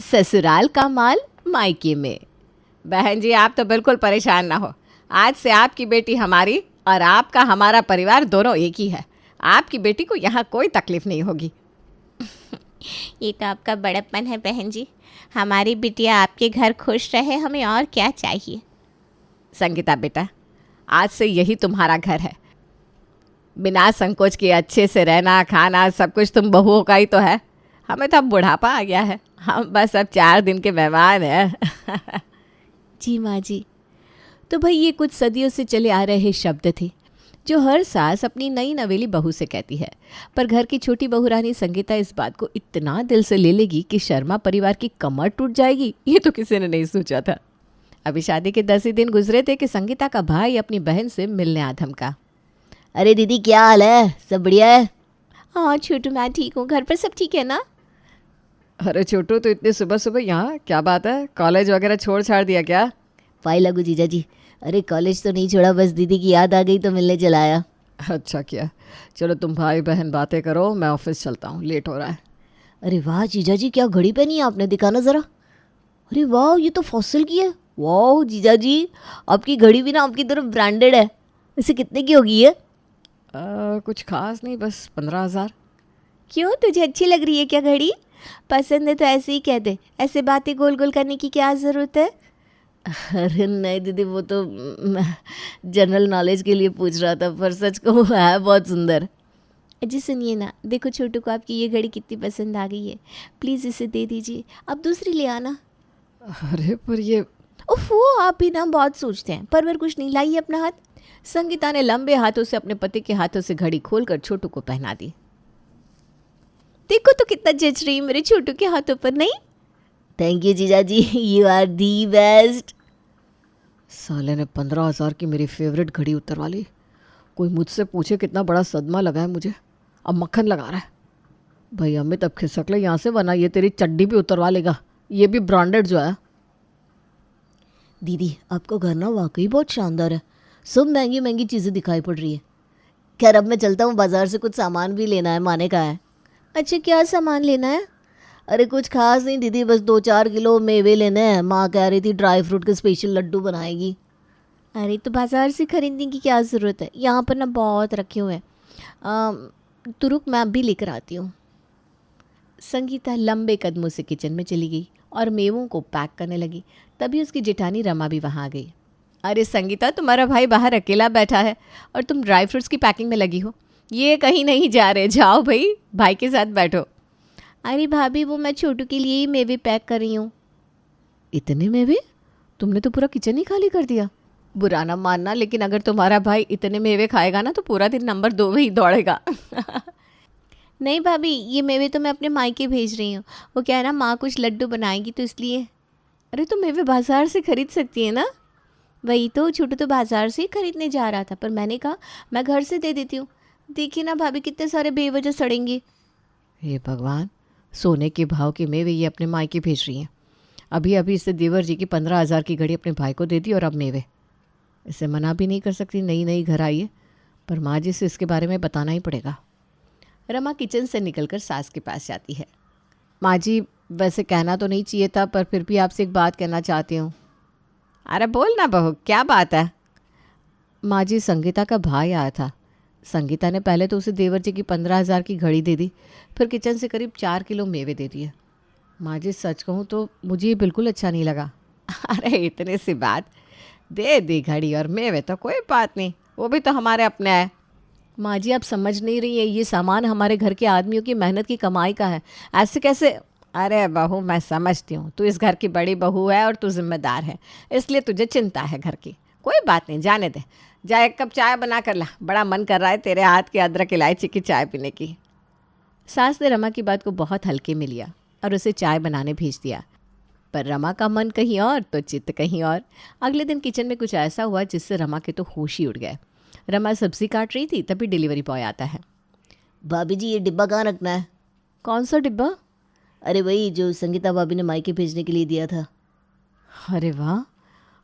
ससुराल का माल मायके में। बहन जी आप तो बिल्कुल परेशान ना हो, आज से आपकी बेटी हमारी और आपका हमारा परिवार दोनों एक ही है। आपकी बेटी को यहाँ कोई तकलीफ नहीं होगी। ये तो आपका बड़प्पन है बहन जी। हमारी बिटिया आपके घर खुश रहे, हमें और क्या चाहिए। संगीता बेटा, आज से यही तुम्हारा घर है। बिना संकोच के अच्छे से रहना खाना सब कुछ तुम बहुओं का ही तो है। हमें तो अब बुढ़ापा आ गया है, हम बस अब 4 दिन के मेहमान हैं। जी माँ जी। तो भाई ये कुछ सदियों से चले आ रहे शब्द थे जो हर सास अपनी नई नवेली बहू से कहती है। पर घर की छोटी बहू रानी संगीता इस बात को इतना दिल से ले लेगी कि शर्मा परिवार की कमर टूट जाएगी, ये तो किसी ने नहीं सोचा था। अभी शादी के 10 ही दिन गुजरे थे कि संगीता का भाई अपनी बहन से मिलने आ धमका। अरे दीदी क्या हाल है, सब बढ़िया है? हाँ छोटू मैं ठीक हूँ, घर पर सब ठीक है ना? अरे छोटू तो इतनी सुबह सुबह यहाँ, क्या बात है? कॉलेज वगैरह छोड़ छाड़ दिया क्या? पाई लगू जीजा जी। अरे कॉलेज तो नहीं छोड़ा, बस दीदी की याद आ गई तो मिलने चला आया। अच्छा किया। चलो तुम भाई बहन बातें करो, मैं ऑफिस चलता हूँ, लेट हो रहा है। अरे वाह जीजा जी, क्या घड़ी पहनी है आपने, दिखाना ज़रा। अरे वाह ये तो फॉसिल की है। वाह जीजा जी, आपकी घड़ी भी ना आपकी तरफ ब्रांडेड है। इसे कितने की होगी ये? कुछ खास नहीं, बस 15,000। क्यों, तुझे अच्छी लग रही है क्या घड़ी? पसंद है तो ऐसे ही कह दे, ऐसे बातें गोल गोल करने की क्या ज़रूरत है? अरे नहीं दीदी, वो तो जनरल नॉलेज के लिए पूछ रहा था, पर सच को है बहुत सुंदर। जी सुनिए ना, देखो छोटू को आपकी ये घड़ी कितनी पसंद आ गई है, प्लीज़ इसे दे दीजिए, आप दूसरी ले आना। अरे पर ये उफ वो आप भी ना बहुत सोचते हैं, पर कुछ नहीं, लाइए अपना हाथ। संगीता ने लंबे हाथों से अपने पति के हाथों से घड़ी खोलकर छोटू को पहना दी। देखो तो कितना जच रही है मेरे छोटू के हाथों पर, नहीं? थैंक यू जीजा जी, यू आर दी बेस्ट। साले ने 15,000 की मेरी फेवरेट घड़ी उतरवा ली। कोई मुझसे पूछे कितना बड़ा सदमा लगा है मुझे, अब मक्खन लगा रहा है। भाई अमित अब खिसक ले यहाँ से, वरना ये तेरी चड्डी भी उतरवा लेगा, ये भी ब्रांडेड जो है। दीदी आपका घर ना वाकई बहुत शानदार है, सब महंगी महंगी चीज़ें दिखाई पड़ रही है। खैर अब मैं चलता हूँ, बाज़ार से कुछ सामान भी लेना है, माने का है। अच्छा क्या सामान लेना है? अरे कुछ खास नहीं दीदी, बस 2-4 किलो मेवे लेने हैं, माँ कह रही थी ड्राई फ्रूट के स्पेशल लड्डू बनाएगी। अरे तो बाज़ार से खरीदने की क्या ज़रूरत है, यहाँ पर ना बहुत रखे हुए हैं। तो रुक मैं अभी लेकर आती हूँ। संगीता लंबे कदमों से किचन में चली गई और मेवों को पैक करने लगी। तभी उसकी जेठानी रमा भी वहाँ आ गई। अरे संगीता, तुम्हारा भाई बाहर अकेला बैठा है और तुम ड्राई फ्रूट्स की पैकिंग में लगी हो, ये कहीं नहीं जा रहे, जाओ भाई के साथ बैठो। अरे भाभी वो मैं छोटू के लिए ही मेवे पैक कर रही हूँ। इतने मेवे? तुमने तो पूरा किचन ही खाली कर दिया। बुरा ना मानना, लेकिन अगर तुम्हारा भाई इतने मेवे खाएगा ना तो पूरा दिन नंबर 2 में ही दौड़ेगा। नहीं भाभी, ये मेवे तो मैं अपने मायके भेज रही हूँ, वो क्या है ना, माँ कुछ लड्डू बनाएगी तो इसलिए। अरे तो मेवे बाज़ार से खरीद सकती है ना? वही तो, छोटू तो बाज़ार से ही खरीदने जा रहा था, पर मैंने कहा मैं घर से दे देती हूँ। देखिए ना भाभी कितने सारे बेवजह सड़ेंगे। हे भगवान, सोने के भाव के मेवे ये अपने मायके भेज रही हैं। अभी अभी इससे देवर जी की 15,000 की घड़ी अपने भाई को दे दी और अब मेवे। इसे मना भी नहीं कर सकती, नई नई घर आई है, पर माँ जी से इसके बारे में बताना ही पड़ेगा। रमा किचन से निकलकर सास के पास जाती है। माँ जी वैसे कहना तो नहीं चाहिए था, पर फिर भी आपसे एक बात कहना चाहती हूँ। अरे बोल ना बहू, क्या बात है? माँ जी संगीता का भाई आया था। संगीता ने पहले तो उसे देवर जी की 15,000 की घड़ी दे दी, फिर किचन से करीब 4 किलो मेवे दे दिए। माँ जी सच कहूँ तो मुझे ये बिल्कुल अच्छा नहीं लगा। अरे इतनी सी बात, दे दी घड़ी और मेवे तो कोई बात नहीं, वो भी तो हमारे अपने हैं। माँ जी आप समझ नहीं रही है, ये सामान हमारे घर के आदमियों की मेहनत की कमाई का है, ऐसे कैसे? अरे बहू मैं समझती हूँ, तू इस घर की बड़ी बहू है और तू जिम्मेदार है, इसलिए तुझे चिंता है घर की। कोई बात नहीं, जाने दे, जा एक कप चाय बना कर ला, बड़ा मन कर रहा है तेरे हाथ की अदरक इलायची की चाय पीने की। सास ने रमा की बात को बहुत हल्के में लिया और उसे चाय बनाने भेज दिया, पर रमा का मन कहीं और तो चित्त कहीं और। अगले दिन किचन में कुछ ऐसा हुआ जिससे रमा के तो होश ही उड़ गए। रमा सब्जी काट रही थी, तभी डिलीवरी बॉय आता है। भाभी जी ये डिब्बा कहाँ रखना है? कौन सा डिब्बा? अरे वही जो संगीता भाभी ने मायके भेजने के लिए दिया था। अरे वाह,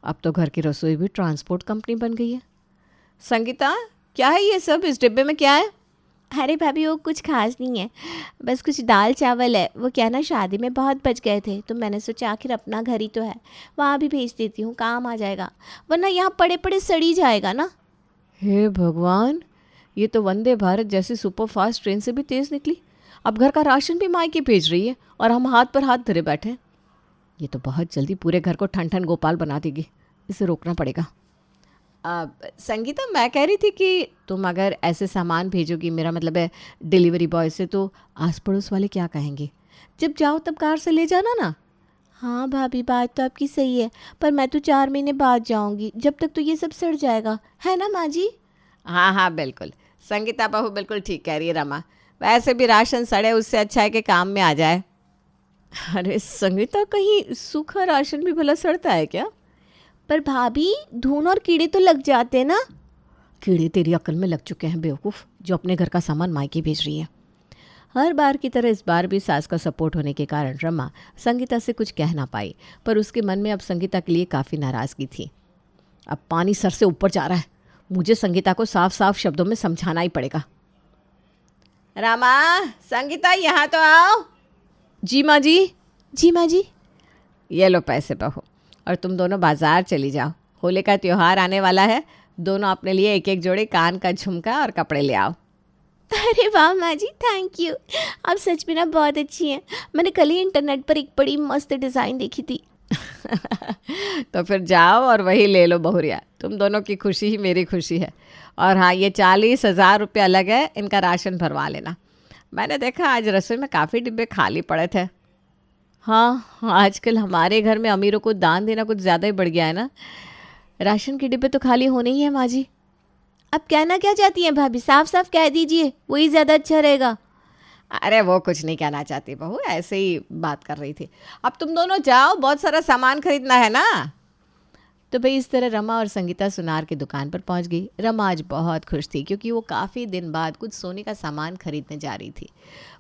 अब तो घर की रसोई भी ट्रांसपोर्ट कंपनी बन गई है। संगीता क्या है ये सब, इस डिब्बे में क्या है? अरे भाभी वो कुछ खास नहीं है, बस कुछ दाल चावल है। वो क्या ना शादी में बहुत बच गए थे तो मैंने सोचा आखिर अपना घर ही तो है, वहाँ भी भेज देती हूँ, काम आ जाएगा, वरना यहाँ पड़े पड़े सड़ी जाएगा ना। हे भगवान, ये तो वंदे भारत जैसी सुपर फास्ट ट्रेन से भी तेज़ निकली। अब घर का राशन भी मायके भेज रही है और हम हाथ पर हाथ धरे बैठे हैं। ये तो बहुत जल्दी पूरे घर को ठन ठन गोपाल बना देगी, इसे रोकना पड़ेगा। संगीता, मैं कह रही थी कि तुम अगर ऐसे सामान भेजोगी, मेरा मतलब है डिलीवरी बॉय से, तो आस पड़ोस वाले क्या कहेंगे? जब जाओ तब कार से ले जाना ना। हाँ भाभी बात तो आपकी सही है, पर मैं तो 4 महीने बाद जाऊँगी, जब तक तो ये सब सड़ जाएगा, है ना माँ जी? हाँ हाँ बिल्कुल, संगीता बहू बिल्कुल ठीक कह रही है रमा। वैसे भी राशन सड़े उससे अच्छा है कि काम में आ जाए। अरे संगीता, कहीं सूखा राशन भी भला सड़ता है क्या? पर भाभी धूल और कीड़े तो लग जाते हैं ना। कीड़े तेरी अक्ल में लग चुके हैं बेवकूफ़, जो अपने घर का सामान मायके भेज रही है। हर बार की तरह इस बार भी सास का सपोर्ट होने के कारण रमा संगीता से कुछ कह ना पाई, पर उसके मन में अब संगीता के लिए काफ़ी नाराज़गी थी। अब पानी सर से ऊपर जा रहा है, मुझे संगीता को साफ साफ शब्दों में समझाना ही पड़ेगा। रमा, संगीता यहाँ तो आओ। जी माँ जी। जी माँ जी। ये लो पैसे बहू, और तुम दोनों बाजार चली जाओ, होली का त्यौहार आने वाला है, दोनों अपने लिए एक एक जोड़ी कान का झुमका और कपड़े ले आओ। अरे वाह माँ जी, थैंक यू, आप सच में ना बहुत अच्छी हैं। मैंने कल ही इंटरनेट पर एक बड़ी मस्त डिज़ाइन देखी थी। तो फिर जाओ और वही ले लो बहुरिया, तुम दोनों की खुशी ही मेरी खुशी है। और हाँ, ये 40,000 रुपये अलग है, इनका राशन भरवा लेना। मैंने देखा आज रसोई में काफ़ी डिब्बे खाली पड़े थे। हाँ, आजकल हमारे घर में अमीरों को दान देना कुछ ज़्यादा ही बढ़ गया है ना। राशन के डिब्बे तो खाली होने ही है माँ जी। अब कहना क्या चाहती हैं भाभी, साफ साफ कह दीजिए, वही ज़्यादा अच्छा रहेगा। अरे वो कुछ नहीं कहना चाहती बहू, ऐसे ही बात कर रही थी। अब तुम दोनों जाओ, बहुत सारा सामान खरीदना है ना। तो भाई इस तरह रमा और संगीता सुनार की दुकान पर पहुंच गई। रमा आज बहुत खुश थी क्योंकि वो काफ़ी दिन बाद कुछ सोने का सामान खरीदने जा रही थी,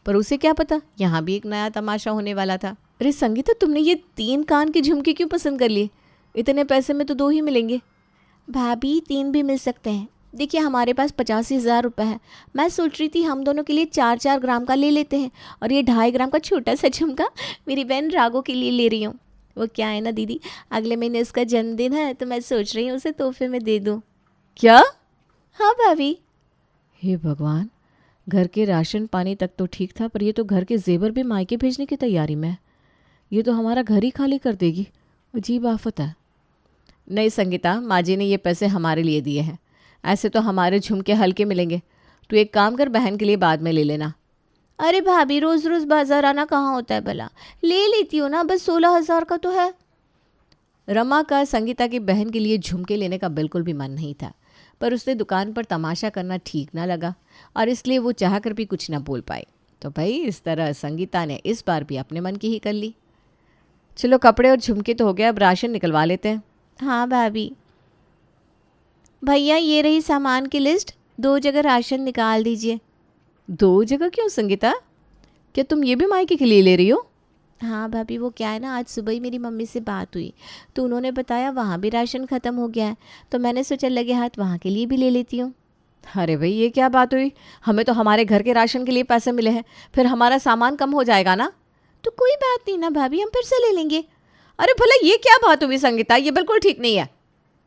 पर उसे क्या पता यहाँ भी एक नया तमाशा होने वाला था। अरे संगीता, तुमने ये 3 कान के झुमके क्यों पसंद कर लिए? इतने पैसे में तो 2 ही मिलेंगे। भाभी 3 भी मिल सकते हैं, देखिए हमारे पास 85,000 रुपये है। मैं सोच रही थी हम दोनों के लिए 4-4 ग्राम का ले लेते हैं, और ये 2.5 ग्राम का छोटा सा झुमका मेरी बहन रागो के लिए ले रही हूँ। वो क्या है ना दीदी, अगले महीने उसका जन्मदिन है, तो मैं सोच रही हूँ उसे तोहफे में दे दूँ। क्या? हाँ भाभी। हे भगवान, घर के राशन पानी तक तो ठीक था, पर ये तो घर के जेवर भी मायके भेजने की तैयारी में है। ये तो हमारा घर ही खाली कर देगी। अजीब आफत है। नहीं संगीता, माँ जी ने ये पैसे हमारे लिए दिए हैं, ऐसे तो हमारे झुमके हल्के मिलेंगे। तू एक काम कर, बहन के लिए बाद में ले लेना। अरे भाभी रोज़ रोज़ बाजार आना कहाँ होता है भला, ले लेती हूँ ना, बस 16,000 का तो है। रमा का संगीता की बहन के लिए झुमके लेने का बिल्कुल भी मन नहीं था, पर उसने दुकान पर तमाशा करना ठीक ना लगा और इसलिए वो चाह कर भी कुछ ना बोल पाई। तो भाई इस तरह संगीता ने इस बार भी अपने मन की ही कर ली। चलो कपड़े और झुमके तो हो गए, अब राशन निकलवा लेते हैं। हाँ भाभी। भैया ये रही सामान की लिस्ट, 2 जगह राशन निकाल दीजिए। 2 जगह क्यों संगीता? क्या तुम ये भी मायके के लिए ले रही हो? हाँ भाभी, वो क्या है ना, आज सुबह ही मेरी मम्मी से बात हुई तो उन्होंने बताया वहाँ भी राशन ख़त्म हो गया है, तो मैंने सोचा लगे हाथ वहाँ के लिए भी ले लेती हूँ। अरे भाई ये क्या बात हुई? हमें तो हमारे घर के राशन के लिए पैसे मिले हैं, फिर हमारा सामान कम हो जाएगा ना। तो कोई बात नहीं ना भाभी, हम फिर से ले लेंगे। अरे भला ये क्या बात हुई संगीता, ये बिल्कुल ठीक नहीं है।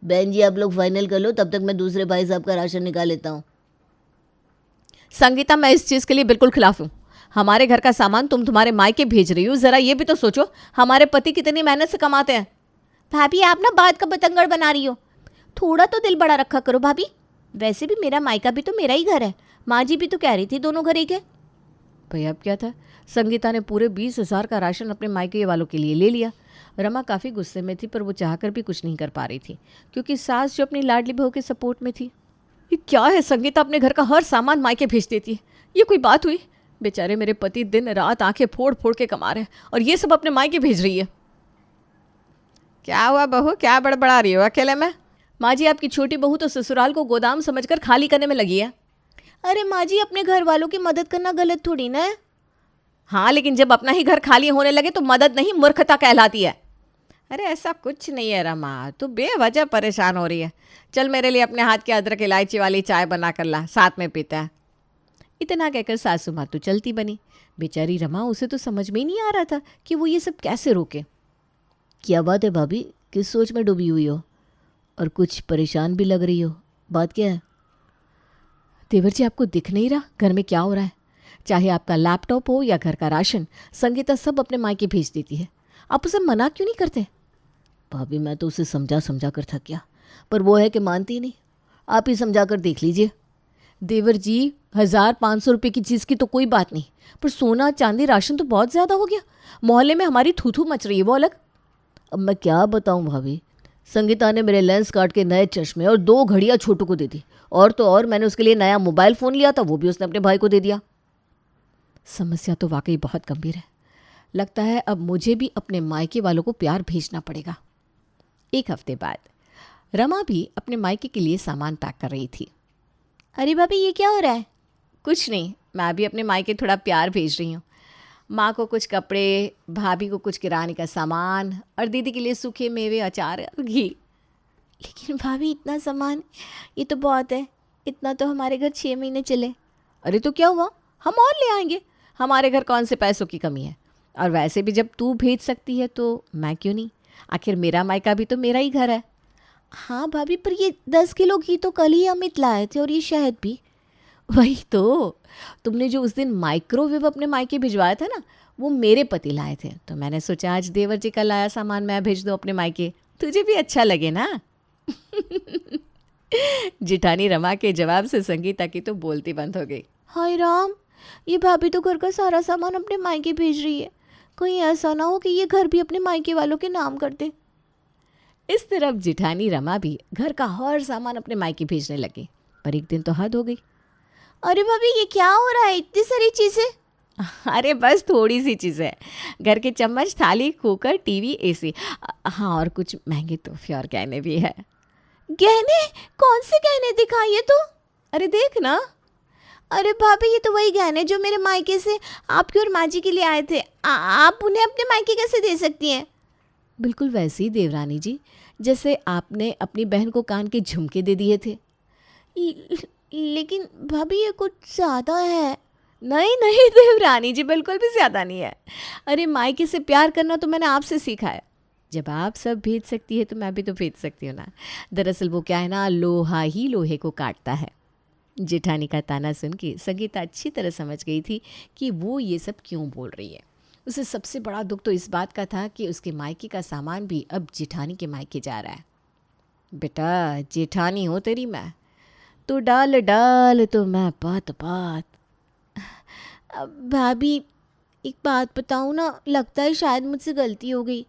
बहन जी आप लोग फाइनल कर लो, तब तक मैं दूसरे भाई साहब का राशन निकाल लेता हूँ। संगीता, मैं इस चीज़ के लिए बिल्कुल खिलाफ हूँ। हमारे घर का सामान तुम तुम्हारे मायके भेज रही हो, ज़रा ये भी तो सोचो हमारे पति कितनी मेहनत से कमाते हैं। भाभी आप ना बात का बतंगड़ बना रही हो, थोड़ा तो दिल बड़ा रखा करो भाभी। वैसे भी मेरा मायका भी तो मेरा ही घर है, माँ जी भी तो कह रही थी दोनों घर एक है। भाई अब क्या था, संगीता ने पूरे 20,000 का राशन अपने मायके वालों के लिए ले लिया। रमा काफ़ी गुस्से में थी, पर वो चाहकर भी कुछ नहीं कर पा रही थी क्योंकि सास जो अपनी लाडली बहू के सपोर्ट में थी। ये क्या है संगीता, अपने घर का हर सामान मायके भेज देती है, ये कोई बात हुई? बेचारे मेरे पति दिन रात आंखें फोड़ फोड़ के कमा रहे हैं और ये सब अपने मायके भेज रही है। क्या हुआ बहू, क्या बड़बड़ा रही हो अकेले में? माँ जी आपकी छोटी बहू तो ससुराल को गोदाम समझकर खाली करने में लगी है। अरे माँ जी अपने घर वालों की मदद करना गलत थोड़ी ना है। हाँ लेकिन जब अपना ही घर खाली होने लगे तो मदद नहीं मूर्खता कहलाती है। अरे ऐसा कुछ नहीं है रमा, तू बेवजह परेशान हो रही है। चल मेरे लिए अपने हाथ की अदरक इलायची वाली चाय बना कर ला, साथ में पीते हैं। इतना कहकर सासू माँ तो चलती बनी। बेचारी रमा, उसे तो समझ में ही नहीं आ रहा था कि वो ये सब कैसे रोके। क्या बात है भाभी, किस सोच में डूबी हुई हो और कुछ परेशान भी लग रही हो? बात क्या है? देवर जी, आपको दिख नहीं रहा घर में क्या हो रहा है? चाहे आपका लैपटॉप हो या घर का राशन, संगीता सब अपने मायके भेज देती है। आप उसे मना क्यों नहीं करते? भाभी मैं तो उसे समझा समझा कर थक गया, पर वो है कि मानती ही नहीं। आप ही समझा कर देख लीजिए। देवर जी, 1500 रुपये की चीज़ की तो कोई बात नहीं, पर सोना चांदी राशन तो बहुत ज़्यादा हो गया। मोहल्ले में हमारी थू थू मच रही है, वो अलग। अब मैं क्या बताऊं भाभी, संगीता ने मेरे लेंस काट के नए चश्मे और 2 घड़ियां छोटू को दे दी, और तो और मैंने उसके लिए नया मोबाइल फ़ोन लिया था, वो भी उसने अपने भाई को दे दिया। समस्या तो वाकई बहुत गंभीर है। लगता है अब मुझे भी अपने मायके वालों को प्यार भेजना पड़ेगा। एक हफ्ते बाद रमा भी अपने मायके के लिए सामान पैक कर रही थी। अरे भाभी, ये क्या हो रहा है? कुछ नहीं, मैं भी अपने मायके थोड़ा प्यार भेज रही हूँ। माँ को कुछ कपड़े, भाभी को कुछ किराने का सामान और दीदी के लिए सूखे मेवे, अचार और घी। लेकिन भाभी, इतना सामान, ये तो बहुत है। इतना तो हमारे घर 6 महीने चले। अरे तो क्या हुआ, हम और ले आएंगे। हमारे घर कौन से पैसों की कमी है। और वैसे भी जब तू भेज सकती है तो मैं क्यों नहीं? आखिर मेरा मायका भी तो मेरा ही घर है। हाँ भाभी, पर ये 10 किलो घी तो कल ही अमित लाए थे, और ये शहद भी। वही तो, तुमने जो उस दिन माइक्रोवेव अपने मायके भिजवाया था ना, वो मेरे पति लाए थे। तो मैंने सोचा आज देवर जी का लाया सामान मैं भेज दूँ अपने मायके, तुझे भी अच्छा लगे ना। जिठानी रमा के जवाब से संगीता की तो बोलती बंद हो गई। हाय राम, ये भाभी तो घर का सारा सामान अपने मायके भेज रही है। कहीं ऐसा ना हो कि ये घर भी अपने मायके वालों के नाम कर दे। इस तरफ जिठानी रमा भी घर का हर सामान अपने मायके भेजने लगी। पर एक दिन तो हद हो गई। अरे भाभी, ये क्या हो रहा है? इतनी सारी चीज़ें। अरे बस थोड़ी सी चीज़ें, घर के चम्मच, थाली, कुकर, टीवी, एसी। हाँ, और कुछ महंगे तोहफे और गहने भी है। गहने? कौन से गहने दिखाइए तो? अरे देख ना। अरे भाभी, ये तो वही गहने जो मेरे मायके से आपकी और माँ जी के लिए आए थे। आप उन्हें अपने मायके कैसे दे सकती हैं? बिल्कुल वैसे ही देवरानी जी, जैसे आपने अपनी बहन को कान के झुमके दे दिए थे। लेकिन भाभी, ये कुछ ज़्यादा है। नहीं नहीं देवरानी जी, बिल्कुल भी ज़्यादा नहीं है। अरे मायके से प्यार करना तो मैंने आपसे सीखा है। जब आप सब भेज सकती है तो मैं भी तो भेज सकती हूँ ना। दरअसल वो क्या है ना, लोहा ही लोहे को काटता है। जेठानी का ताना सुन के संगीता अच्छी तरह समझ गई थी कि वो ये सब क्यों बोल रही है। उसे सबसे बड़ा दुख तो इस बात का था कि उसके मायके का सामान भी अब जेठानी के मायके जा रहा है। बेटा, जेठानी हो तेरी मैं, तो डाल डाल तो मैं पात पात। भाभी, एक बात बताऊँ ना, लगता है शायद मुझसे गलती हो गई।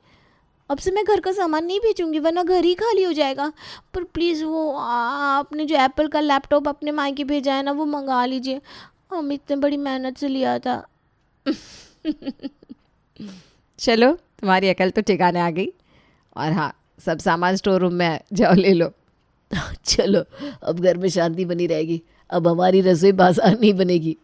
अब से मैं घर का सामान नहीं भेजूंगी, वरना घर ही खाली हो जाएगा। पर प्लीज़, वो आपने जो एप्पल का लैपटॉप अपने मायके भेजा है ना, वो मंगा लीजिए। हम इतने बड़ी मेहनत से लिया था। चलो, तुम्हारी अकल तो ठिकाने आ गई। और हाँ, सब सामान स्टोर रूम में है, जाओ ले लो। चलो, अब घर में शांति बनी रहेगी। अब हमारी रसोई बाजार नहीं बनेगी।